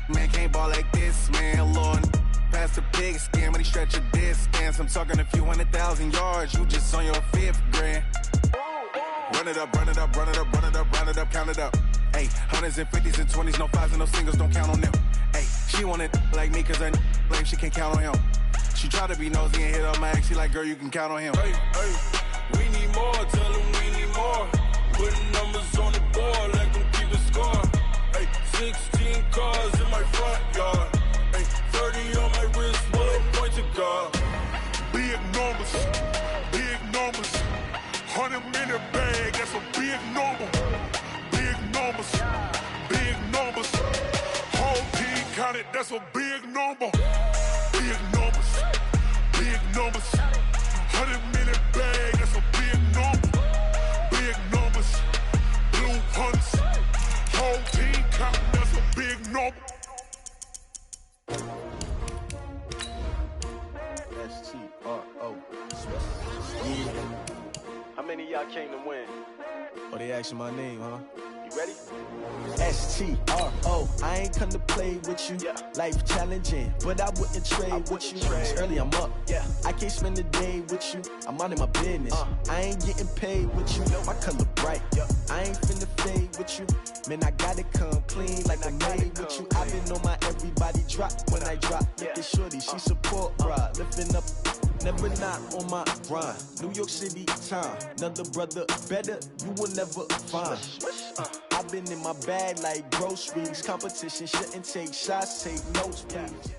Man, can't ball like this, man, Lord. Pass the pig skin when he stretch a distance. I'm talking a few 100,000 yards, you just on your 5th grand. Run it up, run it up, run it up, run it up, run it up, count it up. Hey, hundreds and 50s and 20s, no 5s and no singles, don't count on them. Hey, she want it like me cause her lame, she can't count on him. She try to be nosy and hit up my ex, she like, girl, you can count on him. Hey, we need more, tell them we need more. Putting numbers on the board, let them keep the score. Hey, 16 cars in my front yard. Hey, 30 on my wrist, bullet point to God. Big numbers, 100-minute bag, that's a big number. Big numbers, whole team counted, that's a big number. Big numbers, 100-minute bag, that's a big number. Big numbers, blue hunts, whole team counted, that's a big number. S-T-R-O. How many of y'all came to win? Oh, they asking my name, huh? You ready? S-T-R-O. I ain't come to play with you. Yeah. Life challenging, but I wouldn't trade with you. It's early, I'm up. Yeah. I can't spend the day with you. I'm out in my business. I ain't getting paid with you. My color bright. Yeah. I ain't finna fade with you. Man, I gotta come clean like I made with you. I've been on my everybody drop when I drop. Look at shorty, she support, bruh. Lifting up. Never not on my grind. New York City time. Another brother better, you will never find. I've been in my bag like groceries. Competition shouldn't take shots, take notes, please.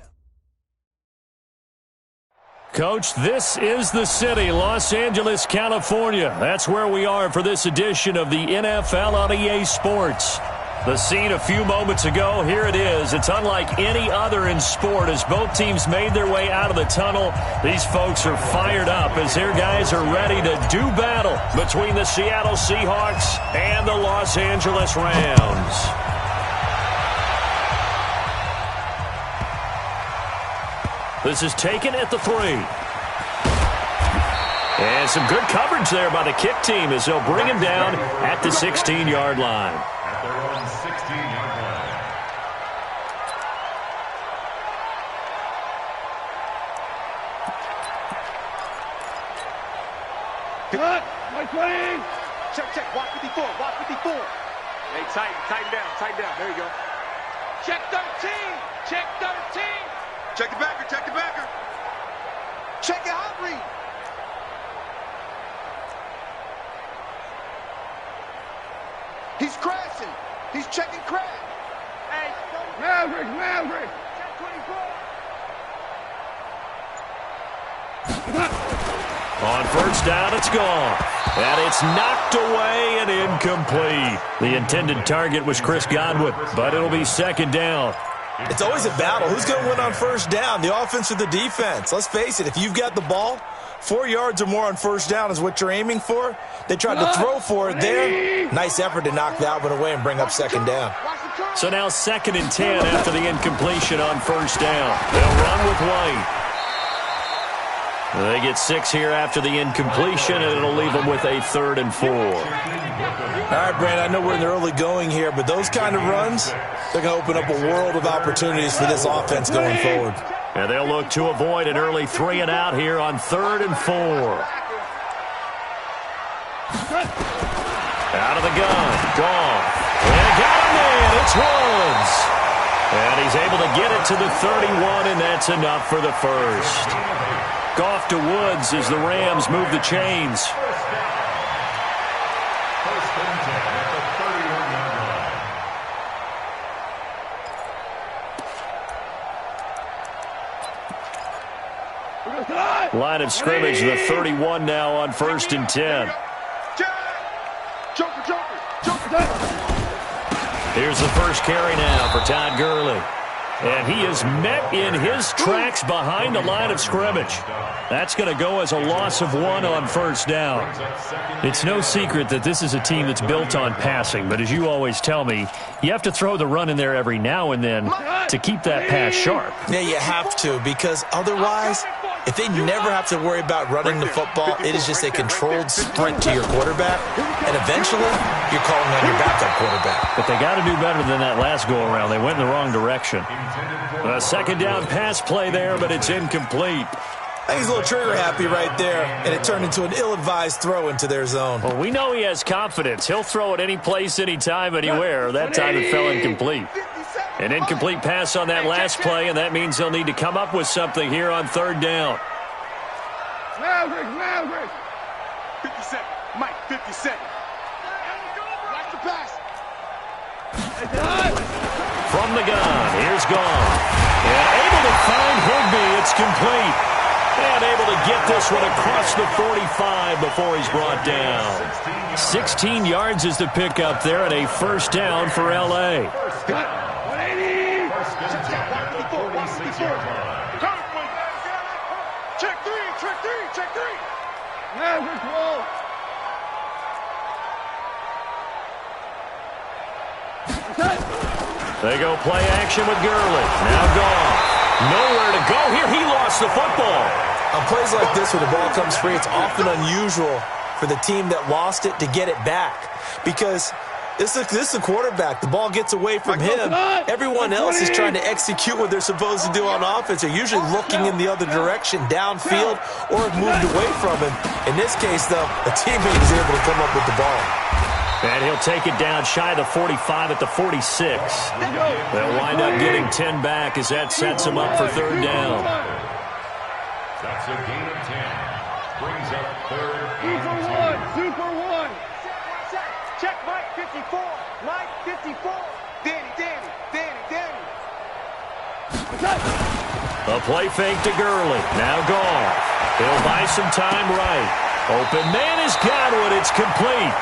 Coach, this is the city, Los Angeles, California. That's where we are for this edition of the NFL on EA Sports. The scene a few moments ago, here it is. It's unlike any other in sport as both teams made their way out of the tunnel. These folks are fired up as their guys are ready to do battle between the Seattle Seahawks and the Los Angeles Rams. This is taken at the 3. And some good coverage there by the kick team as they'll bring him down at the 16-yard line. At their own 16-yard line. Cut! My 20! Check, watch 54, watch 54. Hey, tighten down. There you go. Check 13! Check 13! Check the backer. Check your hot read. He's crashing. He's checking crash. Hey, Maverick! Check 24! On first down, it's gone. And it's knocked away and incomplete. The intended target was Chris Godwin, but it'll be second down. It's always a battle. Who's going to win on first down, the offense or the defense? Let's face it, if you've got the ball, 4 yards or more on first down is what you're aiming for. They tried to throw for it there. Nice effort to knock that one away and bring up second down. So now 2nd and 10 after the incompletion on first down. They'll run with White. They get 6 here after the incompletion, and it'll leave them with a 3rd and 4. All right, Brandon, I know we're in the early going here, but those kind of runs, they're going to open up a world of opportunities for this offense going forward. And they'll look to avoid an early 3 and out here on 3rd and 4. Out of the gun, Goff. And got him in, it's Woods. And he's able to get it to the 31, and that's enough for the first. Goff to Woods as the Rams move the chains. First and 10 at the 31-yard line. Line of scrimmage, the 31 now on 1st and 10. Joker! Here's the first carry now for Todd Gurley. And he is met in his tracks behind the line of scrimmage. That's going to go as a loss of 1 on first down. It's no secret that this is a team that's built on passing, but as you always tell me, you have to throw the run in there every now and then to keep that pass sharp. Yeah, you have to, because otherwise If they never have to worry about running the football, it is just a controlled sprint to your quarterback, and eventually you're calling on your backup quarterback. But they got to do better than that last go-around. They went in the wrong direction. A second down pass play there, but it's incomplete. I think he's a little trigger-happy right there, and it turned into an ill-advised throw into their zone. Well, we know he has confidence. He'll throw it any place, anytime, anywhere. That time it fell incomplete. An incomplete pass on that last play, and that means they'll need to come up with something here on third down. Mavericks. 50 seconds. Mike, 50 seconds. Watch the pass. From the gun, here's Gone. And able to find Higbee. It's complete. And able to get this one across the 45 before he's brought down. 16 yards is the pickup there, and a first down for L.A. Check three. Mavericks roll. They go play action with Gurley. Now Gone. Nowhere to go here. He lost the football. On plays like this where the ball comes free, it's often unusual for the team that lost it to get it back because this is a quarterback. The ball gets away from him. Everyone else is trying to execute what they're supposed to do on offense. They're usually looking in the other direction, downfield, or have moved away from him. In this case, though, a teammate is able to come up with the ball. And he'll take it down shy of the 45 at the 46. They'll wind up getting 10 back as that sets him up for third down. That's a gain of 10. Brings up third Super and 2. Super one. Check Mike 54. Mike 54. Danny. A play fake to Gurley. Now Gone. He'll buy some time right. Open man has got one. It's complete.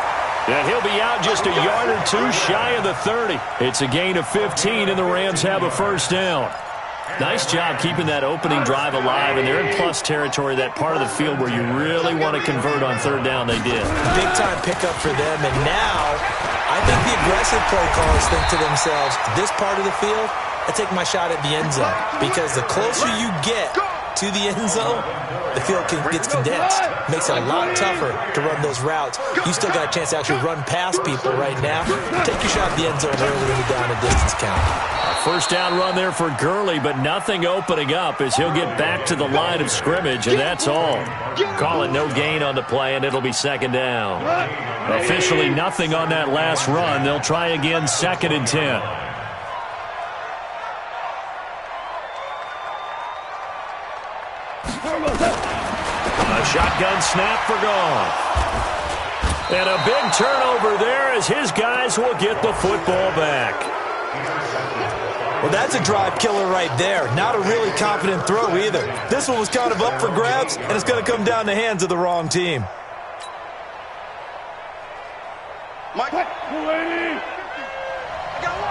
And he'll be out just a yard or two shy of the 30. It's a gain of 15, and the Rams have a first down. Nice job keeping that opening drive alive, and they're in plus territory, that part of the field where you really want to convert on third down. They did. Big-time pickup for them, and now I think the aggressive play callers think to themselves, this part of the field, I take my shot at the end zone, because the closer you get to the end zone, the field gets condensed. Makes it a lot tougher to run those routes. You still got a chance to actually run past people right now. Take your shot at the end zone early in the down and distance count. A first down run there for Gurley, but nothing opening up as he'll get back to the line of scrimmage, and that's all. Call it no gain on the play, and it'll be second down. Officially nothing on that last run. They'll try again, second and 10. A shotgun snap for Gone. And a big turnover there as his guys will get the football back. Well, that's a drive killer right there. Not a really confident throw either. This one was kind of up for grabs, and it's going to come down the hands of the wrong team. Mike. I got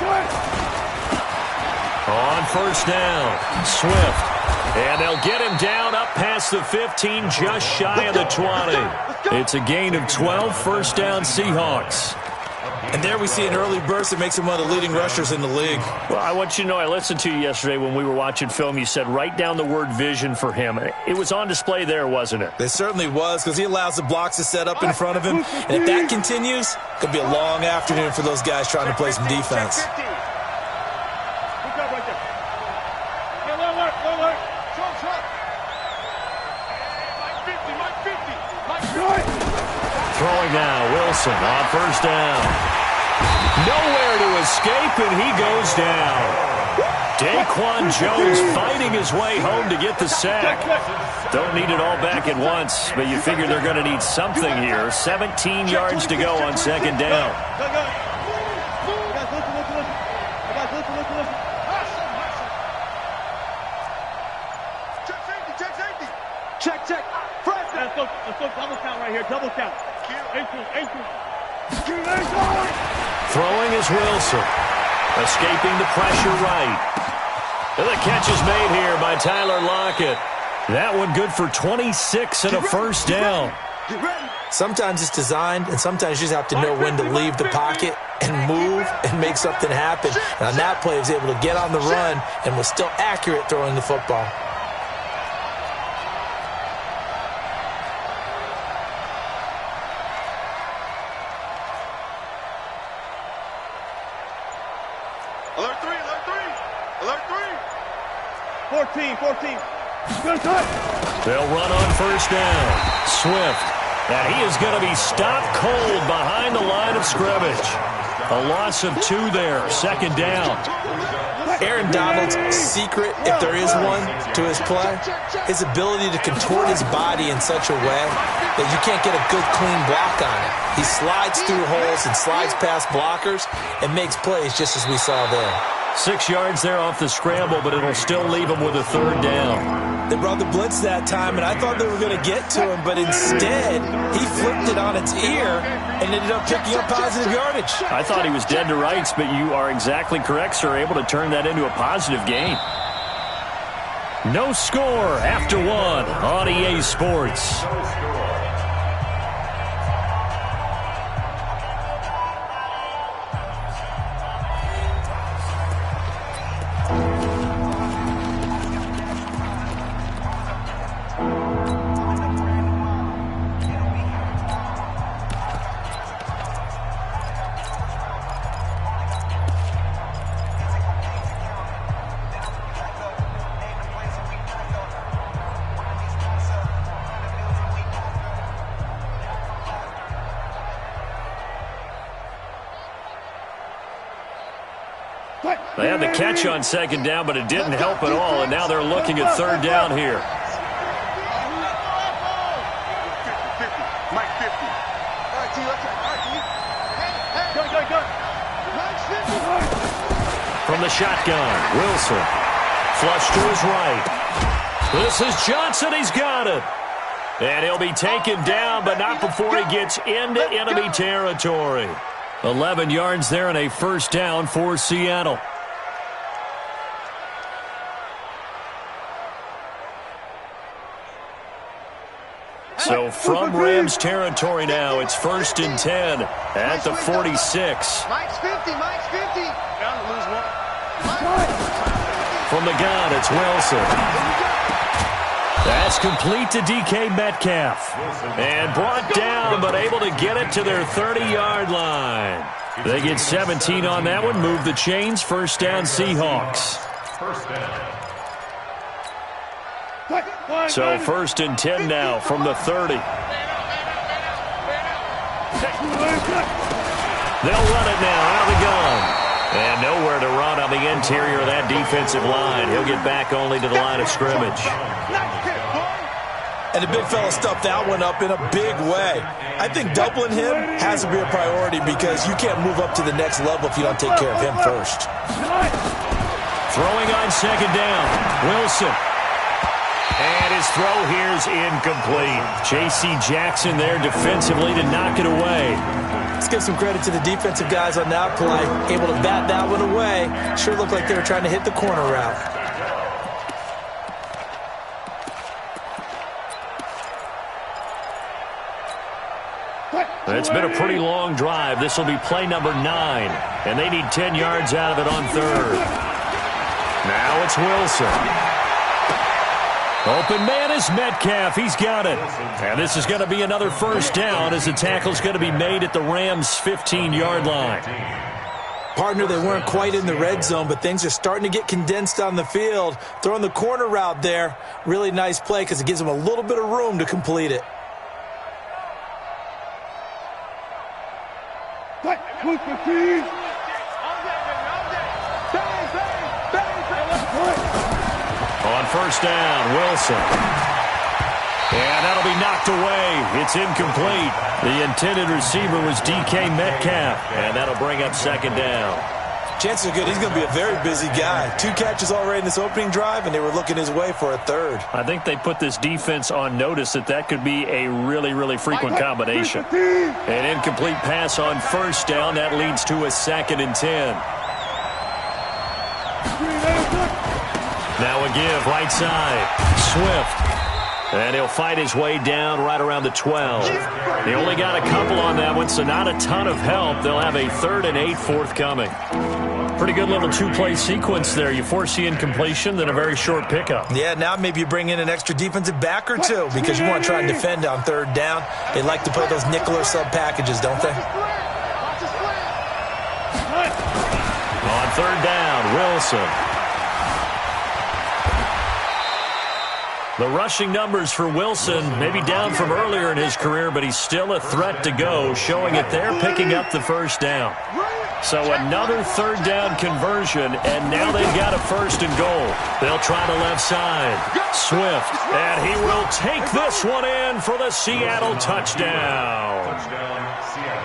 one. On first down, Swift. And they'll get him down up past the 15, just shy of the 20. It's a gain of 12, first down Seahawks. And there we see an early burst that makes him one of the leading rushers in the league. Well, I want you to know, I listened to you yesterday when we were watching film. You said write down the word vision for him. It was on display there, wasn't it? It certainly was, because he allows the blocks to set up in front of him. And if that continues, it could be a long afternoon for those guys trying to play some defense. Throwing now, Wilson on first down. Nowhere to escape, and he goes down. Daquan Jones fighting his way home to get the sack. Don't need it all back at once, but you figure they're going to need something here. 17 yards to go on second down. Check. Let's go double count right here. Double count. Throwing is Wilson. Escaping the pressure right. And the catch is made here by Tyler Lockett. That one good for 26 and a first down. Sometimes it's designed, and sometimes you just have to know when to leave the pocket and move and and make something happen. And on that play, he was able to get on the run and was still accurate throwing the football. Alert 3, alert 3, alert 3. 14. They'll run on first down. Swift. And he is going to be stopped cold behind the line of scrimmage. A loss of 2 there. Second down. Aaron Donald's secret, if there is one, to his play, his ability to contort his body in such a way that you can't get a good, clean block on it. He slides through holes and slides past blockers and makes plays just as we saw there. 6 yards there off the scramble, but it'll still leave him with a third down. They brought the blitz that time, and I thought they were going to get to him, but instead, he flipped it on its ear and ended up picking up positive yardage. I thought he was dead to rights, but you are exactly correct, sir, able to turn that into a positive gain. No score after 1 on EA Sports. They had the catch on second down, but it didn't help at all, and now they're looking at third down here. Mike 50. All right, T, let's go. All right, T. Go. From the shotgun, Wilson. Flush to his right. This is Johnson. He's got it. And he'll be taken down, but not before he gets into enemy territory. 11 yards there and a first down for Seattle. So from Rams territory now, it's 1st and 10 at the 46. Mike's 50. Down to lose 1. From the gun, it's Wilson. That's complete to DK Metcalf. And brought down, but able to get it to their 30-yard line. They get 17 on that one, move the chains, first down Seahawks. So 1st and 10 now from the 30. They'll run it now out of the gun. And nowhere to run on the interior of that defensive line. He'll get back only to the line of scrimmage. And the big fella stuffed that one up in a big way. I think doubling him has to be a priority because you can't move up to the next level if you don't take care of him first. Throwing on second down, Wilson. And his throw here is incomplete. J.C. Jackson there defensively to knock it away. Let's give some credit to the defensive guys on that play. Able to bat that one away. Sure looked like they were trying to hit the corner route. It's been a pretty long drive. This will be play number 9. And they need 10 yards out of it on third. Now it's Wilson. Open man is Metcalf. He's got it. And this is going to be another first down as the tackle's going to be made at the Rams' 15-yard line. Partner, they weren't quite in the red zone, but things are starting to get condensed on the field. Throwing the corner route there. Really nice play because it gives them a little bit of room to complete it. On first down, Wilson. And that'll be knocked away. It's incomplete. The intended receiver was DK Metcalf. And that'll bring up second down. Chances are good. He's going to be a very busy guy. 2 catches already in this opening drive, and they were looking his way for a third. I think they put this defense on notice that could be a really, really frequent combination. An incomplete pass on first down. That leads to a 2nd and 10. Now a give, right side. Swift. And he'll fight his way down right around the 12. They only got a couple on that one, so not a ton of help. They'll have a 3rd and 8 forthcoming. Pretty good little two-play sequence there. You force the incompletion, then a very short pickup. Yeah, now maybe you bring in an extra defensive back or two because you want to try and defend on 3rd down. They like to play those nickel or sub packages, don't they? On 3rd down, Wilson. The rushing numbers for Wilson, maybe down from earlier in his career, but he's still a threat to go, showing it there, picking up the 1st down. So another 3rd down conversion, and now they've got a 1st and goal. They'll try the left side. Swift, and he will take this one in for the Seattle touchdown.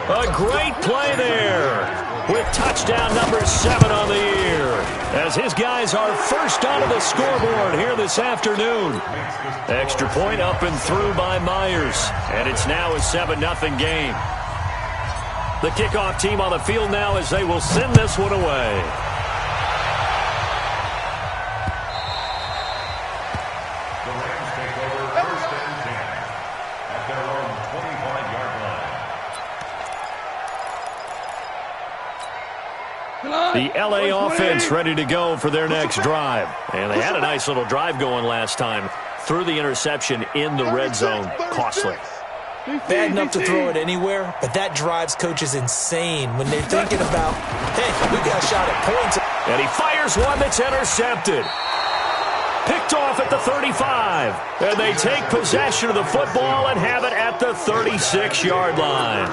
A great play there with touchdown number 7 on the year, as his guys are first onto the scoreboard here this afternoon. Extra point up and through by Myers, and it's now a 7-0 game. The kickoff team on the field now as they will send this one away. The Rams take over 1st and 10 at their own 25-yard line. The LA offense ready to go for their next drive. And they had a nice little drive going last time. Threw the interception in the red zone. Costly. Bad enough to throw it anywhere, but that drives coaches insane when they're thinking about, hey, we got a shot at points. And he fires one that's intercepted. Picked off at the 35. And they take possession of the football and have it at the 36-yard line.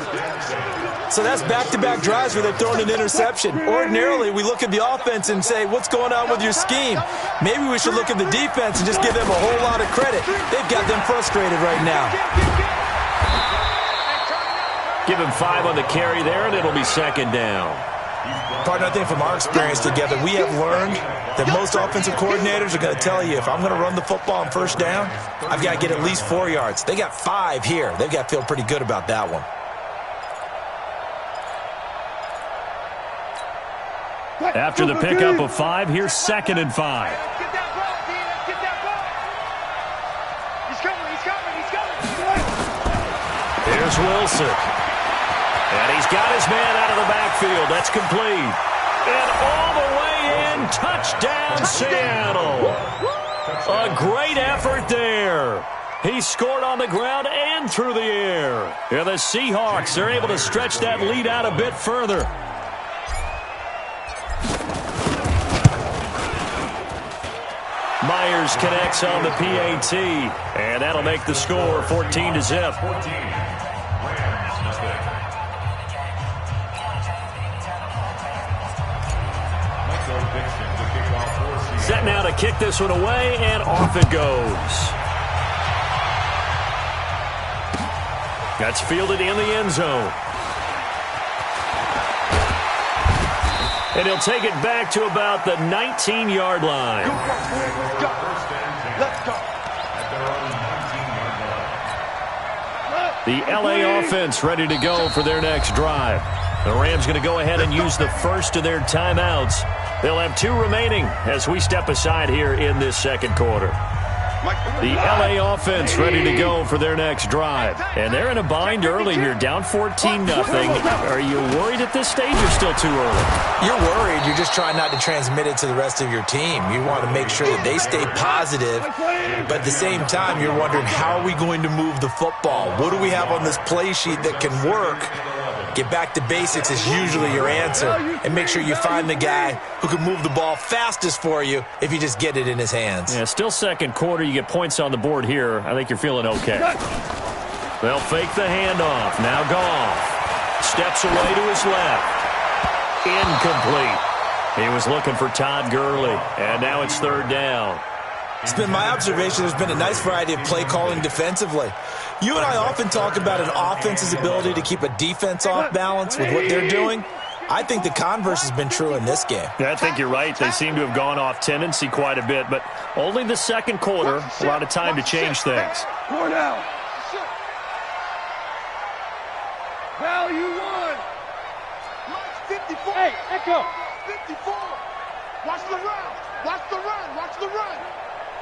So that's back-to-back drives where they're throwing an interception. Ordinarily, we look at the offense and say, what's going on with your scheme? Maybe we should look at the defense and just give them a whole lot of credit. They've got them frustrated right now. Give him 5 on the carry there, and it'll be 2nd down. Partner, I think from our experience together, we have learned that most offensive coordinators are going to tell you, if I'm going to run the football on 1st down, I've got to get at least 4 yards. They got 5 here. They've got to feel pretty good about that one. After the pickup of 5, here's 2nd and 5. Get that ball, D. Let's get that ball. He's coming. Here's Wilson. And he's got his man out of the backfield. That's complete. And all the way in, touchdown Seattle. A great effort there. He scored on the ground and through the air. And the Seahawks are able to stretch that lead out a bit further. Myers connects on the PAT, and that'll make the score 14-0. Set now to kick this one away, and off it goes. That's fielded in the end zone. And he'll take it back to about the 19-yard line. Let's go. The LA offense ready to go for their next drive. The Rams going to go ahead and use the first of their timeouts. They'll have 2 remaining as we step aside here in this 2nd quarter. The LA offense ready to go for their next drive. And they're in a bind early here, down 14-0. Are you worried at this stage or still too early? You're worried. You're just trying not to transmit it to the rest of your team. You want to make sure that they stay positive, but at the same time, you're wondering, how are we going to move the football? What do we have on this play sheet that can work? Get back to basics is usually your answer, and make sure you find the guy who can move the ball fastest for you if you just get it in his hands. Yeah, still 2nd quarter. You get points on the board here. I think you're feeling okay. They'll fake the handoff. Now Goff steps away to his left. Incomplete. He was looking for Todd Gurley, and now it's 3rd down. It's been my observation there's been a nice variety of play calling defensively. You and I often talk about an offense's ability to keep a defense off balance with what they're doing. I think the converse has been true in this game. Yeah, I think you're right. They seem to have gone off tendency quite a bit, but only the 2nd quarter, a lot of time to change things. Going out. Value 1. 54. Hey, Echo. 54. Watch the run. Watch the run.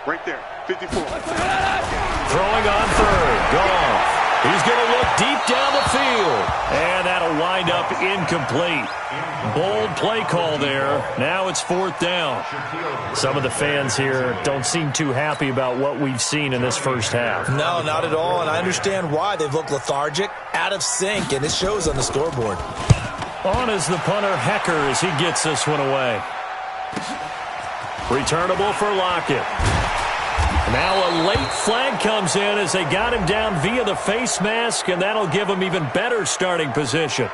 Right there, 54. Throwing on third. Goff. He's going to look deep down the field. And that'll wind up incomplete. Bold play call there. Now it's 4th down. Some of the fans here don't seem too happy about what we've seen in this first half. No, not at all, and I understand why. They've looked lethargic, out of sync, and it shows on the scoreboard. On is the punter, Hecker, as he gets this one away. Returnable for Lockett. Now a late flag comes in as they got him down via the face mask, and that'll give him even better starting position.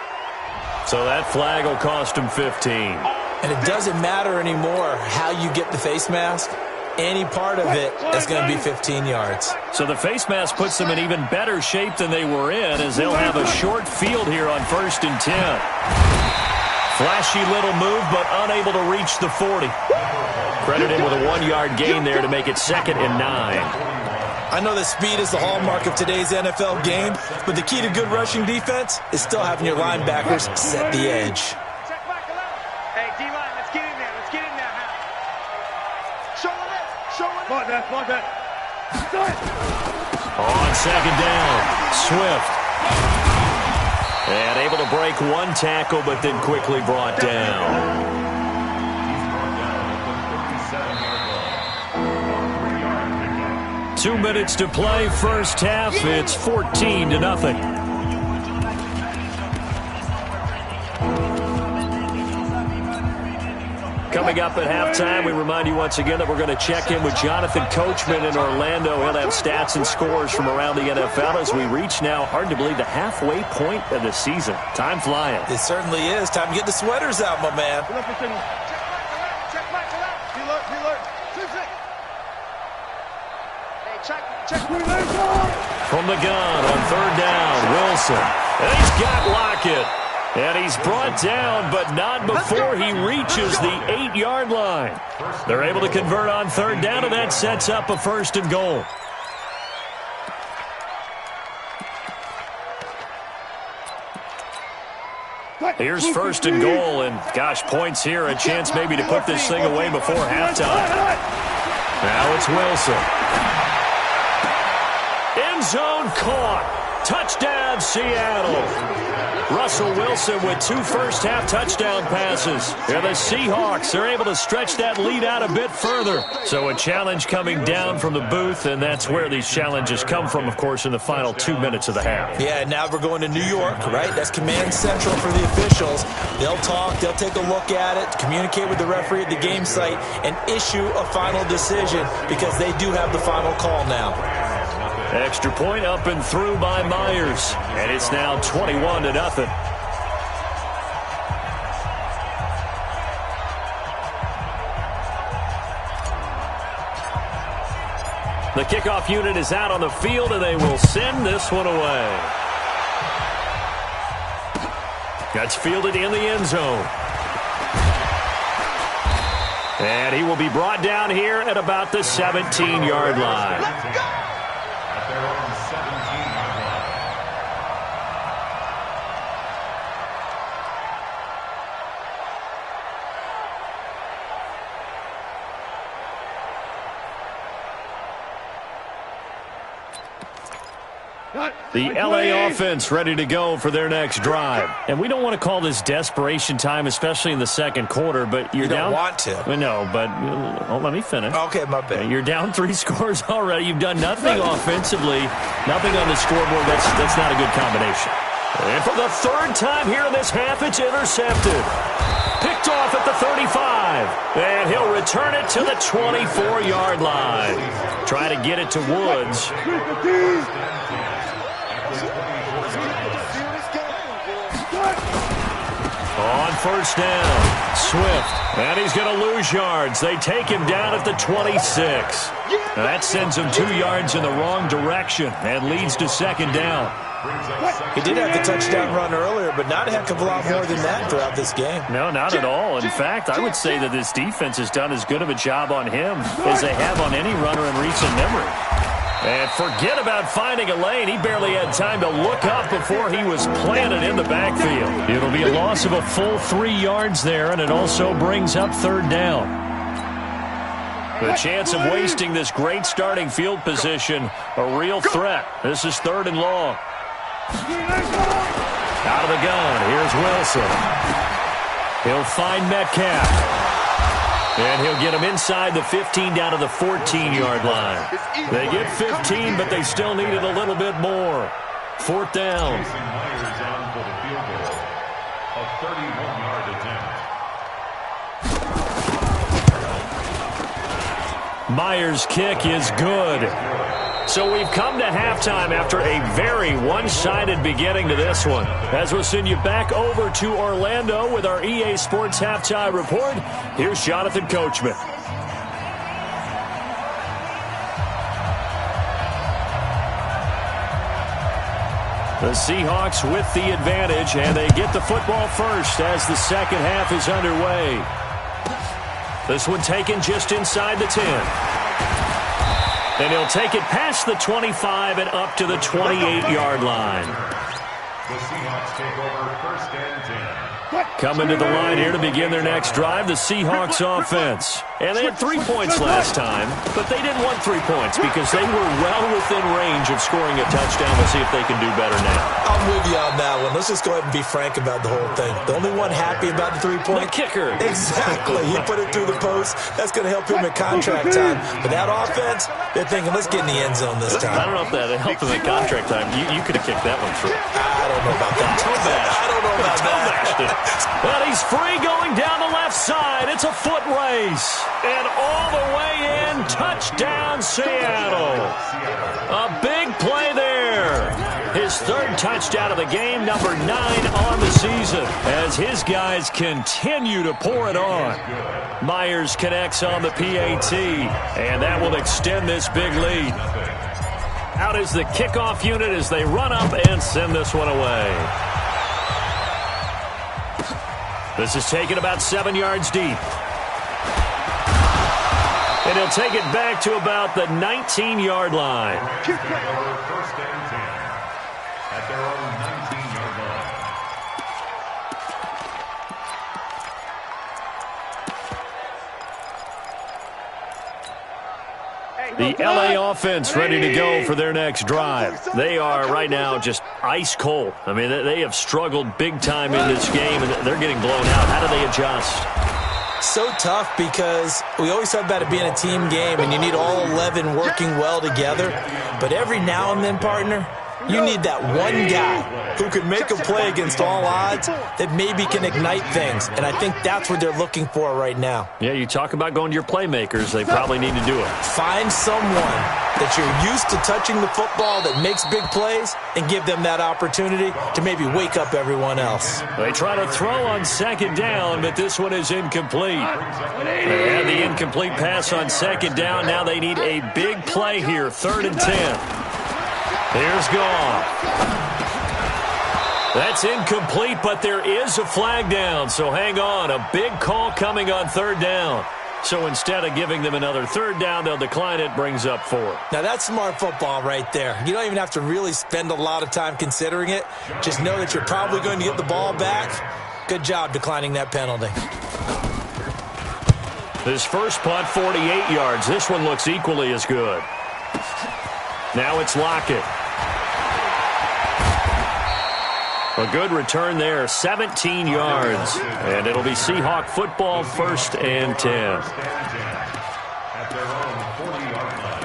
So that flag will cost him 15. And it doesn't matter anymore how you get the face mask. Any part of it is going to be 15 yards. So the face mask puts them in even better shape than they were in, as they'll have a short field here on 1st and 10. Flashy little move, but unable to reach the 40. Credit him with a 1-yard gain there to make it 2nd and 9. I know that speed is the hallmark of today's NFL game, but the key to good rushing defense is still having your linebackers set the edge. Check back a left. Hey, D-line, let's get in there. Let's get in there. Show it. Show it. Come on, man. Come on, man. On 2nd down, Swift. And able to break one tackle, but then quickly brought down. 2 minutes to play, first half. It's 14-0. Coming up at halftime, we remind you once again that we're going to check in with Jonathan Coachman in Orlando. He'll have stats and scores from around the NFL as we reach now, hard to believe, the halfway point of the season. Time flying. It certainly is. Time to get the sweaters out, my man. Check back a left. He learned. From the gun on 3rd down, Wilson. And he's got Lockett. And he's brought down, but not before he reaches the 8-yard line. They're able to convert on 3rd down, and that sets up a 1st and goal. Here's 1st and goal, and gosh, points here. A chance maybe to put this thing away before halftime. Now it's Wilson. End zone caught. Touchdown, Seattle. Russell Wilson with 2 first-half touchdown passes. And the Seahawks, they're able to stretch that lead out a bit further. So a challenge coming down from the booth, and that's where these challenges come from, of course, in the final 2 minutes of the half. Yeah, now we're going to New York, right? That's command central for the officials. They'll talk, they'll take a look at it, communicate with the referee at the game site, and issue a final decision because they do have the final call now. Extra point up and through by Myers. And it's now 21-0. The kickoff unit is out on the field, and they will send this one away. That's fielded in the end zone. And he will be brought down here at about the 17-yard line. Let's go! The LA offense ready to go for their next drive. And we don't want to call this desperation time, especially in the second quarter, but you're down. You don't want to. No, but let me finish. Okay, my bad. You're down 3 scores already. You've done nothing offensively, nothing on the scoreboard. That's not a good combination. And for the 3rd time here in this half, it's intercepted. Picked off at the 35. And he'll return it to the 24-yard line. Try to get it to Woods. On 1st down, Swift, and he's going to lose yards. They take him down at the 26. Now that sends him 2 yards in the wrong direction and leads to 2nd down. He did have the touchdown run earlier, but not a heck of a lot more than that throughout this game. No, not at all. In fact, I would say that this defense has done as good of a job on him as they have on any runner in recent memory. And forget about finding a lane. He barely had time to look up before he was planted in the backfield. It'll be a loss of a full 3 yards there, and it also brings up 3rd down. The chance of wasting this great starting field position, a real threat. This is 3rd and long. Out of the gun, here's Wilson. He'll find Metcalf. And he'll get him inside the 15 down to the 14-yard line. They get 15, but they still needed a little bit more. 4th down. Myers on for the field goal. A 31-yard attempt. Myers' kick is good. So we've come to halftime after a very one-sided beginning to this one. As we'll send you back over to Orlando with our EA Sports Halftime Report, here's Jonathan Coachman. The Seahawks with the advantage, and they get the football first as the second half is underway. This one taken just inside the 10. And he'll take it past the 25 and up to the 28-yard line. The Seahawks take over 1st and 10. Coming to the line here to begin their next drive, the Seahawks offense. And they had 3 points last time, but they didn't want 3 points because they were well within range of scoring a touchdown. We'll see if they can do better now. I'm with you on that one. Let's just go ahead and be frank about the whole thing. The only one happy about the 3-point? The kicker. Exactly. He put it through the post. That's going to help him at contract time. But that offense, they're thinking, let's get in the end zone this time. I don't know if that helped him at contract time. You could have kicked that one through. I don't know about that. I don't know about that. Well, he's free going down the left side. It's a foot race. And all the way in, touchdown Seattle. A big play there. His 3rd touchdown of the game, number 9 on the season, as his guys continue to pour it on. Myers connects on the PAT, and that will extend this big lead. Out is the kickoff unit as they run up and send this one away. This is taken about 7 yards deep. And he'll take it back to about the 19-yard line. First and 10 at their own 19-yard line. The LA offense ready to go for their next drive. They are right now just ice cold. I mean, they have struggled big time in this game, and they're getting blown out. How do they adjust? So tough because we always talk about it being a team game, and you need all 11 working well together. But every now and then, partner, you need that one guy who can make a play against all odds that maybe can ignite things. And I think that's what they're looking for right now. Yeah, you talk about going to your playmakers. They probably need to do it. Find someone that you're used to touching the football that makes big plays and give them that opportunity to maybe wake up everyone else. They try to throw on 2nd down, but this one is incomplete. They had the incomplete pass on 2nd down. Now they need a big play here, 3rd and 10. Here's Goff. That's incomplete, but there is a flag down, so hang on. A big call coming on 3rd down. So instead of giving them another 3rd down, they'll decline it, brings up 4. Now that's smart football right there. You don't even have to really spend a lot of time considering it. Just know that you're probably going to get the ball back. Good job declining that penalty. This first punt, 48 yards. This one looks equally as good. Now it's Lockett. A good return there, 17 yards. And it'll be Seahawk football, 1st and 10. At their own 40-yard line.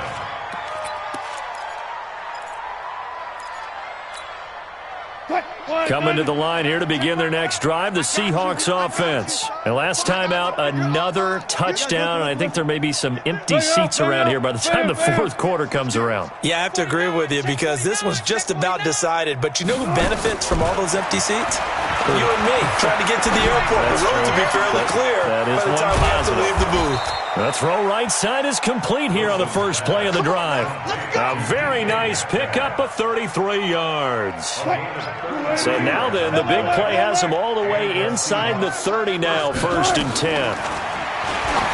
Coming to the line here to begin their next drive, the Seahawks offense. And last time out, another touchdown. I think there may be some empty seats around here by the time the 4th quarter comes around. Yeah, I have to agree with you because this was just about decided. But you know who benefits from all those empty seats? You and me, trying to get to the airport. That's the road true. to be fairly clear That is by the time we have to leave the booth. The throw right side is complete here on the first play of the drive. A very nice pickup of 33 yards. So now then, the big play has them all the way inside the 30 now, 1st and 10.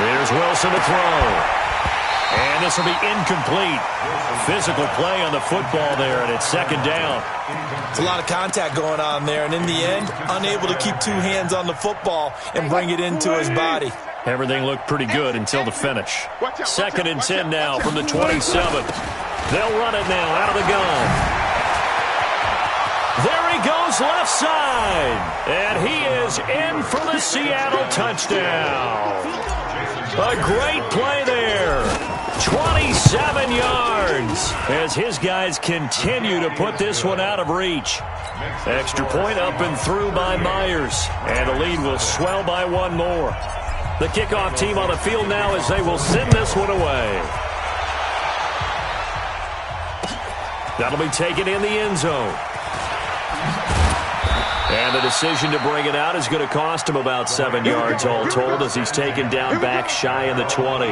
Here's Wilson to throw. And this will be incomplete. Physical play on the football there, and it's 2nd down. It's a lot of contact going on there, and in the end, unable to keep 2 hands on the football and bring it into his body. Everything looked pretty good until the finish. 2nd and 10 now from the 27. They'll run it now out of the gun. There he goes left side. And he is in for the Seattle touchdown. A great play there. 27 yards as his guys continue to put this one out of reach. Extra point up and through by Myers. And the lead will swell by one more. The kickoff team on the field now as they will send this one away. That'll be taken in the end zone. And the decision to bring it out is going to cost him about 7 yards all told as he's taken down back shy of the 20.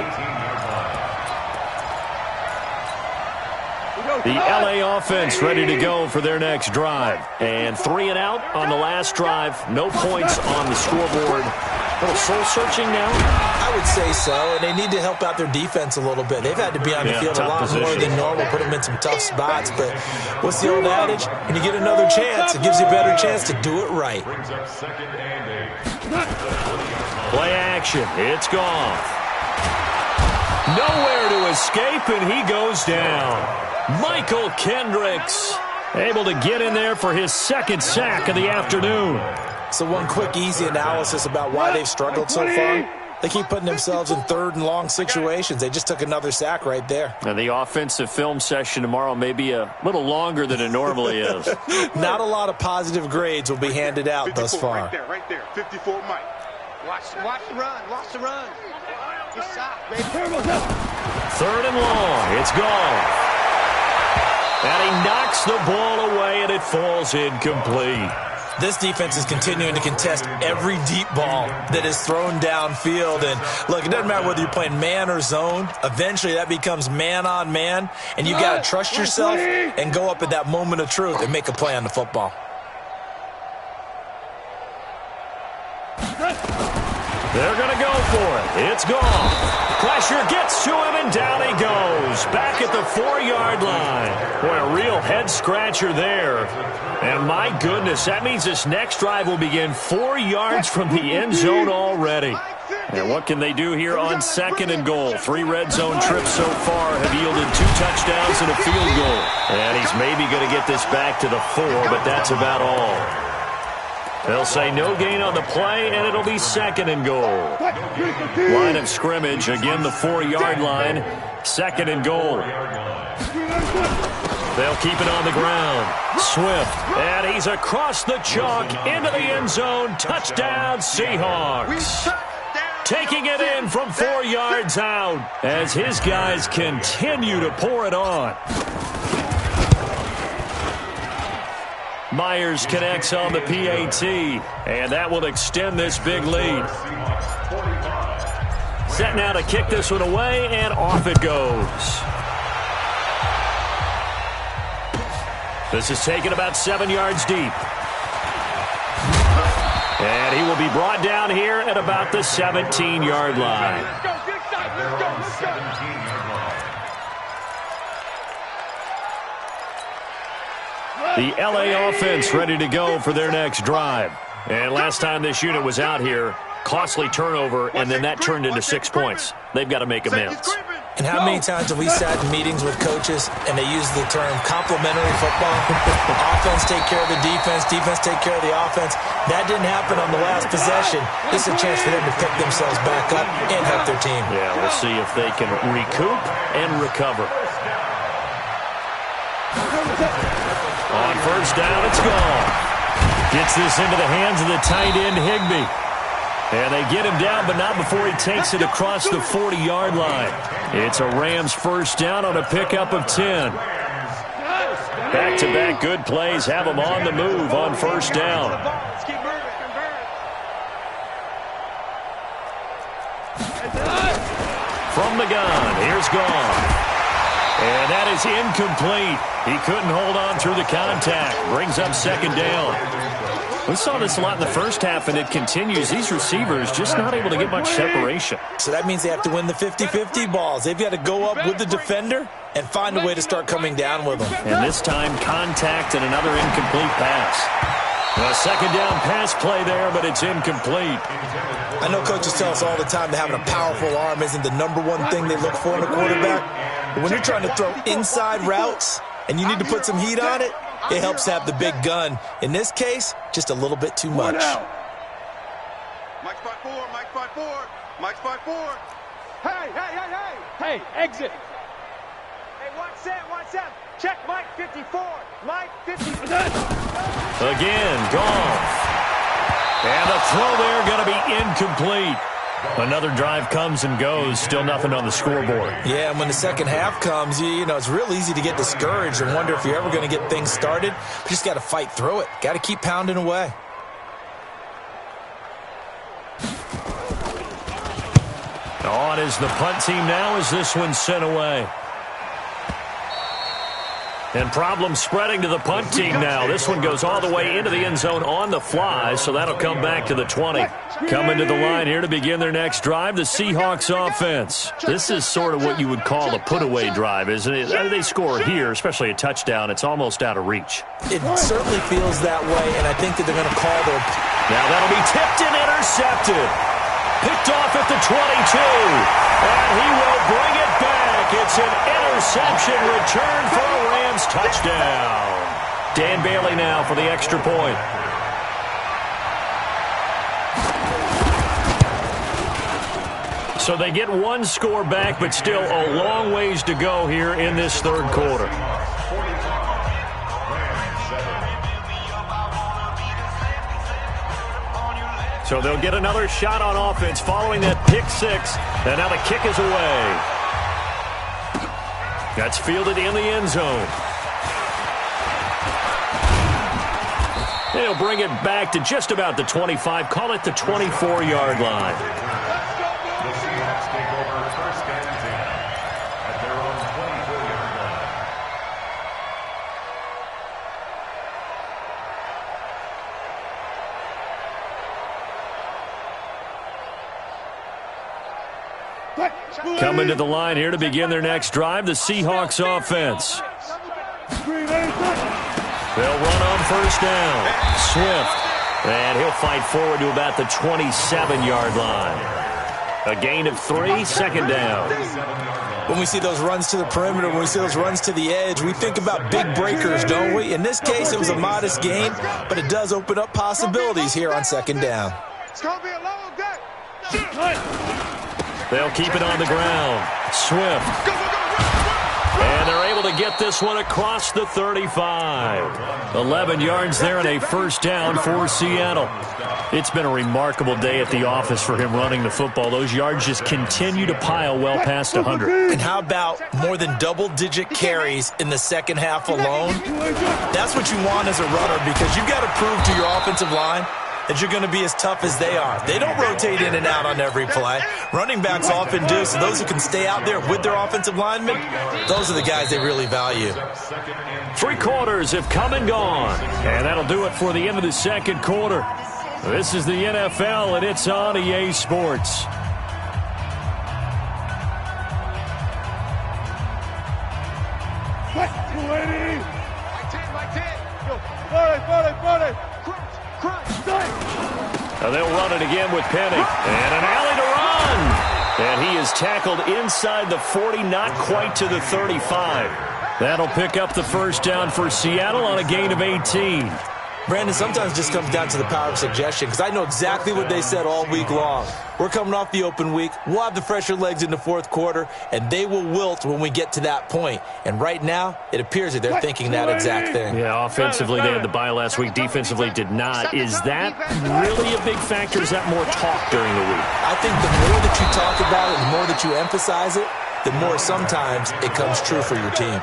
The LA offense ready to go for their next drive. And 3 and out on the last drive. No points on the scoreboard. A little soul-searching now? I would say so, and they need to help out their defense a little bit. They've had to be on the field a lot more than normal, put them in some tough spots. But what's the old adage? When you get another chance, it gives you a better chance to do it right. Play action. It's gone. Nowhere to escape, and he goes down. Michael Kendricks able to get in there for his 2nd sack of the afternoon. So one quick, easy analysis about why they've struggled so far. They keep putting themselves in 3rd and long situations. They just took another sack right there. And the offensive film session tomorrow may be a little longer than it normally is. Not a lot of positive grades will be handed out thus far. Right there. 54 Mike. Watch the run. Watch the run. Good shot, baby. 3rd and long. It's gone. And he knocks the ball away, and it falls incomplete. This defense is continuing to contest every deep ball that is thrown downfield. And, look, it doesn't matter whether you're playing man or zone. Eventually, that becomes man-on-man, and you've got to trust yourself and go up at that moment of truth and make a play on the football. They're going to go for it. It's gone. Pressure gets to him, and down he goes. Back at the 4-yard line. Boy, a real head-scratcher there. And my goodness, that means this next drive will begin 4 yards from the end zone already. And what can they do here on 2nd and goal? 3 red zone trips so far have yielded 2 touchdowns and a field goal. And he's maybe going to get this back to the 4, but that's about all. They'll say no gain on the play, and it'll be 2nd and goal. Line of scrimmage, again the 4-yard line. 2nd and goal. They'll keep it on the ground. Swift, and he's across the chalk into the end zone. Touchdown, Seahawks. Taking it in from 4 yards out as his guys continue to pour it on. Myers connects on the PAT, and that will extend this big lead. Set now to kick this one away, and off it goes. This is taken about 7 yards deep. And he will be brought down here at about the 17-yard line. The LA offense ready to go for their next drive. And last time this unit was out here, costly turnover, and then that turned into 6 points. They've got to make amends. And how many times have we sat in meetings with coaches and they use the term complementary football? Offense take care of the defense, defense take care of the offense. That didn't happen on the last possession. This is a chance for them to pick themselves back up and help their team. Yeah, we'll see if they can recoup and recover. On 1st down, it's gone. Gets this into the hands of the tight end, Higbee. And they get him down, but not before he takes it across the 40-yard line. It's a Rams 1st down on a pickup of 10. Back-to-back good plays have them on the move on 1st down. From the gun, here's gone. And that is incomplete. He couldn't hold on through the contact. Brings up 2nd down. We saw this a lot in the first half, and it continues. These receivers just not able to get much separation. So that means they have to win the 50-50 balls. They've got to go up with the defender and find a way to start coming down with them. And this time, contact and another incomplete pass. A second down pass play there, but it's incomplete. I know coaches tell us all the time that having a powerful arm isn't the number one thing they look for in a quarterback. But when you're trying to throw inside routes and you need to put some heat on it, it helps to have the big gun. In this case, just a little bit too much. Mike's 5-4, Mike's 5-4, Mike's 5-4. Hey, exit. Hey, 1-7. Check Mike 54. Mike 54. Again, Goff. And the throw there going to be incomplete. Another drive comes and goes. Still nothing on the scoreboard. Yeah, and when the second half comes, you know, it's real easy to get discouraged and wonder if you're ever going to get things started. But you just got to fight through it. Got to keep pounding away. On is the punt team now as this one's sent away. And problem spreading to the punt team now. This one goes all the way into the end zone on the fly, so that'll come back to the 20. Coming to the line here to begin their next drive, the Seahawks offense. This is sort of what you would call a put-away drive, isn't it? They score here, especially a touchdown. It's almost out of reach. It certainly feels that way, and I think that they're going to call their... Now that'll be tipped and intercepted. Picked off at the 22. And he will bring it back. It's an interception return for a Rams touchdown. Dan Bailey now for the extra point. So they get one score back, but still a long ways to go here in this third quarter. So they'll get another shot on offense following that pick six. And now the kick is away. That's fielded in the end zone. They'll bring it back to just about the 25. Call it the 24-yard line. The Seahawks take over first and 10 at their own 24-yard line. Coming to the line here to begin their next drive, the Seahawks offense. They'll run on first down. Swift. And he'll fight forward to about the 27-yard line. A gain of 3, second down. When we see those runs to the perimeter, when we see those runs to the edge, we think about big breakers, don't we? In this case, it was a modest gain, but it does open up possibilities here on second down. It's going to be a long day. They'll keep it on the ground. Swift. And they're able to get this one across the 35. 11 yards there and a first down for Seattle. It's been a remarkable day at the office for him running the football. Those yards just continue to pile well past 100. And how about more than double-digit carries in the second half alone? That's what you want as a runner, because you've got to prove to your offensive line that you're going to be as tough as they are. They don't rotate in and out on every play. Running backs often do, so those who can stay out there with their offensive linemen, those are the guys they really value. 3 quarters have come and gone, and that'll do it for the end of the second quarter. This is the NFL, and it's on EA Sports. They'll run it again with Penny. And an alley to run. And he is tackled inside the 40, not quite to the 35. That'll pick up the first down for Seattle on a gain of 18. Brandon, sometimes it just comes down to the power of suggestion, because I know exactly what they said all week long. We're coming off the open week. We'll have the fresher legs in the fourth quarter, and they will wilt when we get to that point. And right now, it appears that they're thinking that exact thing. Yeah, offensively, they had the bye last week. Defensively, did not. Is that really a big factor? Is that more talk during the week? I think the more that you talk about it, the more that you emphasize it, the more sometimes it comes true for your team.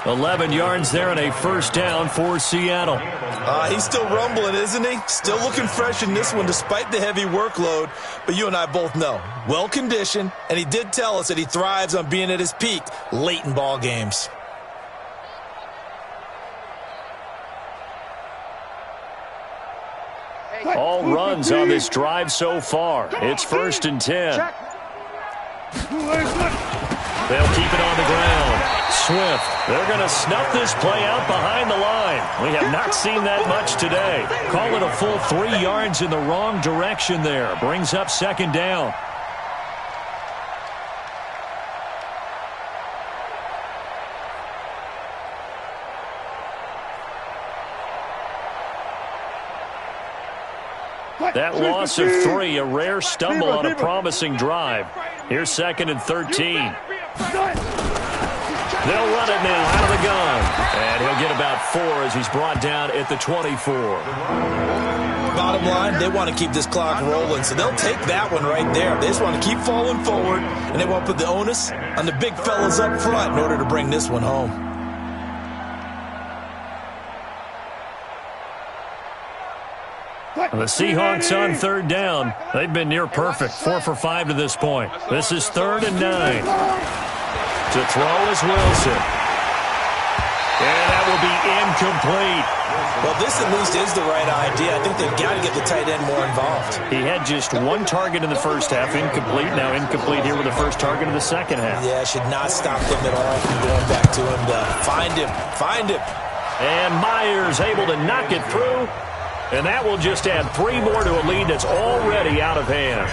11 yards there and a first down for Seattle. He's still rumbling, isn't he? Still looking fresh in this one despite the heavy workload. But you and I both know, well-conditioned, and he did tell us that he thrives on being at his peak late in ball games. All runs on this drive so far. It's 1st and 10. They'll keep it on the ground. Swift. They're going to snuff this play out behind the line. We have not seen that much today. Call it a full 3 yards in the wrong direction there. Brings up second down. That loss of 3, a rare stumble on a promising drive. Here's 2nd and 13. They'll run it now out of the gun. And he'll get about 4 as he's brought down at the 24. Bottom line, they want to keep this clock rolling, so they'll take that one right there. They just want to keep falling forward, and they want to put the onus on the big fellas up front in order to bring this one home. The Seahawks on 3rd down. They've been near perfect, 4 for 5 to this point. This is 3rd and 9. To throw is Wilson. And that will be incomplete. Well, this at least is the right idea. I think they've got to get the tight end more involved. He had just 1 target in the first half, incomplete. Now incomplete here with the first target in the second half. Yeah, should not stop them at all from going back to him to find him. Find him. And Myers able to knock it through. And that will just add 3 more to a lead that's already out of hand.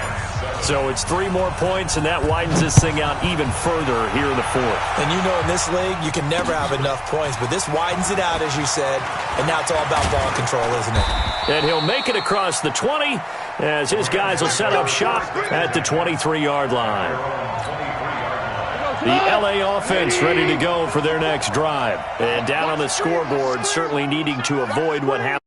So it's 3 more points, and that widens this thing out even further here in the 4th. And you know in this league, you can never have enough points, but this widens it out, as you said, and now it's all about ball control, isn't it? And he'll make it across the 20 as his guys will set up shop at the 23-yard line. The LA offense ready to go for their next drive. And down on the scoreboard, certainly needing to avoid what happened.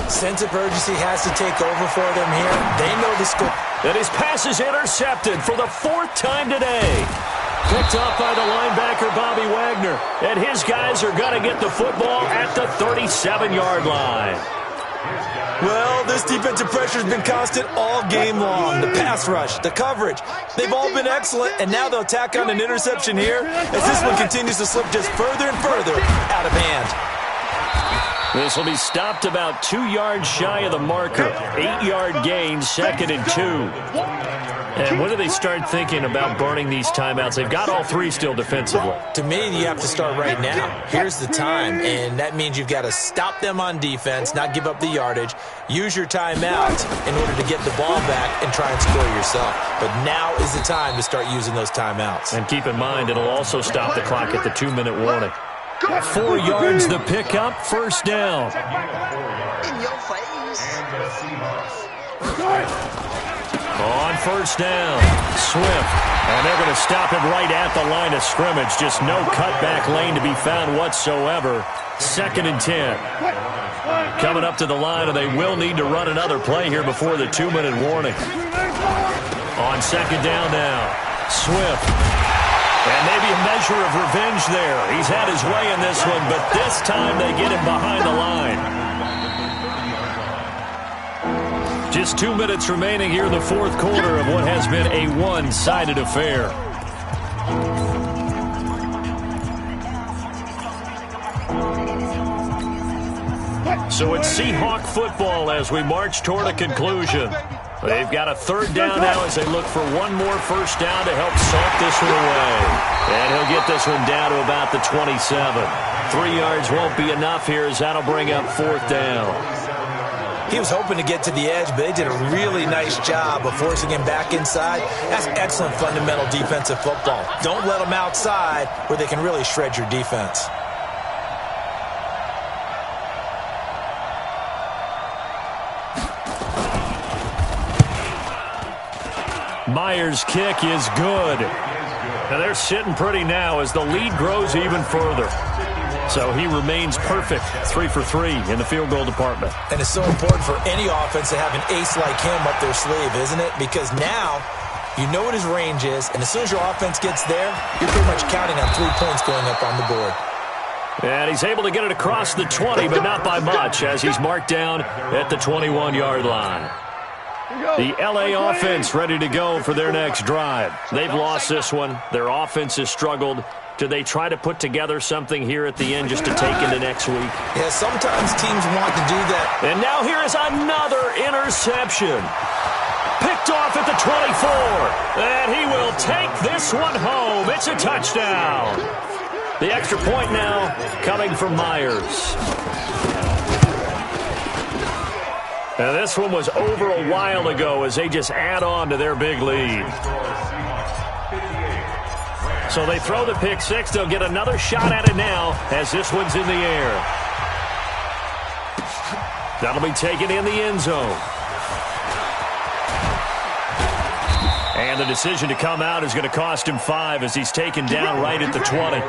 Sense of urgency has to take over for them here. They know the score. And his pass is intercepted for the 4th time today. Picked up by the linebacker, Bobby Wagner. And his guys are going to get the football at the 37-yard line. Well, this defensive pressure has been constant all game long. The pass rush, the coverage, they've all been excellent, and now they'll tack on an interception here as this one continues to slip just further and further out of hand. This will be stopped about 2 yards shy of the marker. 8-yard gain, 2nd and 2. And when do they start thinking about burning these timeouts? They've got all 3 still defensively. To me, you have to start right now. Here's the time, and that means you've got to stop them on defense, not give up the yardage, use your timeout in order to get the ball back and try and score yourself. But now is the time to start using those timeouts. And keep in mind, it'll also stop the clock at the 2-minute warning. 4 yards the pickup, 1st down. In your face. On 1st down, Swift. And they're going to stop him right at the line of scrimmage. Just no cutback lane to be found whatsoever. 2nd and 10. Coming up to the line, and they will need to run another play here before the 2-minute warning. On 2nd down now, Swift. And maybe a measure of revenge there. He's had his way in this one, but this time they get him behind the line. Just 2 minutes remaining here in the 4th quarter of what has been a one-sided affair. So it's Seahawk football as we march toward a conclusion. They've got a 3rd down now as they look for 1 more 1st down to help salt this one away. And he'll get this one down to about the 27. 3 yards won't be enough here as that'll bring up 4th down. He was hoping to get to the edge, but they did a really nice job of forcing him back inside. That's excellent fundamental defensive football. Don't let them outside where they can really shred your defense. Myers' kick is good. And they're sitting pretty now as the lead grows even further. So he remains perfect, 3 for 3 in the field goal department. And it's so important for any offense to have an ace like him up their sleeve, isn't it? Because now you know what his range is, and as soon as your offense gets there, you're pretty much counting on 3 points going up on the board. And he's able to get it across the 20, but not by much, as he's marked down at the 21-yard line. The LA offense ready to go for their next drive. They've lost this one. Their offense has struggled. Do they try to put together something here at the end just to take into next week? Yeah, sometimes teams want to do that. And now here is another interception. picked off at the 24. And he will take this one home. It's a touchdown. The extra point now coming from Myers. And this one was over a while ago as they just add on to their big lead. So they throw the pick six. They'll get another shot at it now as this one's in the air. That'll be taken in the end zone. And the decision to come out is going to cost him 5 as he's taken down right at the 20.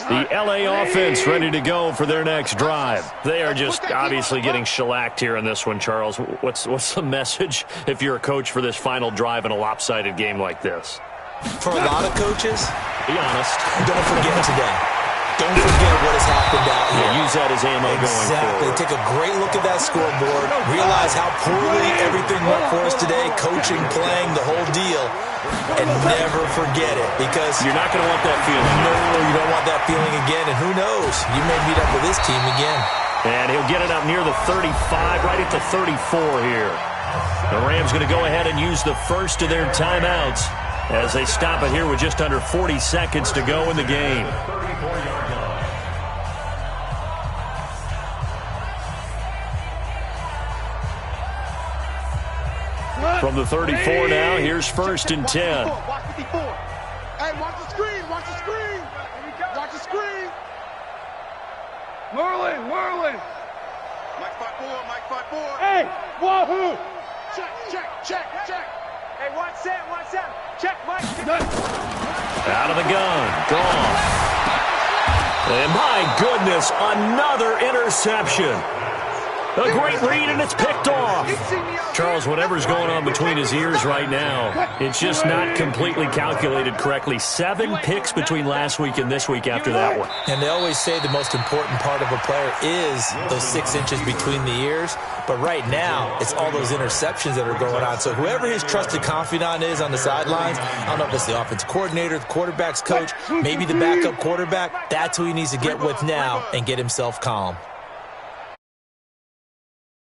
The LA offense ready to go for their next drive. They are just obviously getting shellacked here in this one, Charles. What's the message if you're a coach for this final drive in a lopsided game like this? For a lot of coaches, be honest. Don't forget today. Don't forget what has happened out here. Yeah, use that as ammo going forward. Take a great look at that scoreboard. Realize how poorly everything went for us today. Coaching, playing, the whole deal. And never forget it, because you're not going to want that feeling. No, you don't want that feeling again. And who knows? You may meet up with this team again. And he'll get it up near the 35, right at the 34 here. The Rams going to go ahead and use the first of their timeouts as they stop it here with just under 40 seconds to go in the game. From the 34 now, here's 1st and 10. Watch 54. Hey, watch the screen. Watch the screen. Watch the screen. Merlin. Mike 5-4. Hey, wahoo. Check. Hey, watch that. Check, Mike. Out of the gun. Gone. And my goodness, another interception. A great read, and it's picked off. Charles, whatever's going on between his ears right now, it's just not completely calculated correctly. 7 picks between last week and this week after that one. And they always say the most important part of a player is those 6 inches between the ears. But right now, it's all those interceptions that are going on. So whoever his trusted confidant is on the sidelines, I don't know if it's the offensive coordinator, the quarterback's coach, maybe the backup quarterback, that's who he needs to get with now and get himself calm.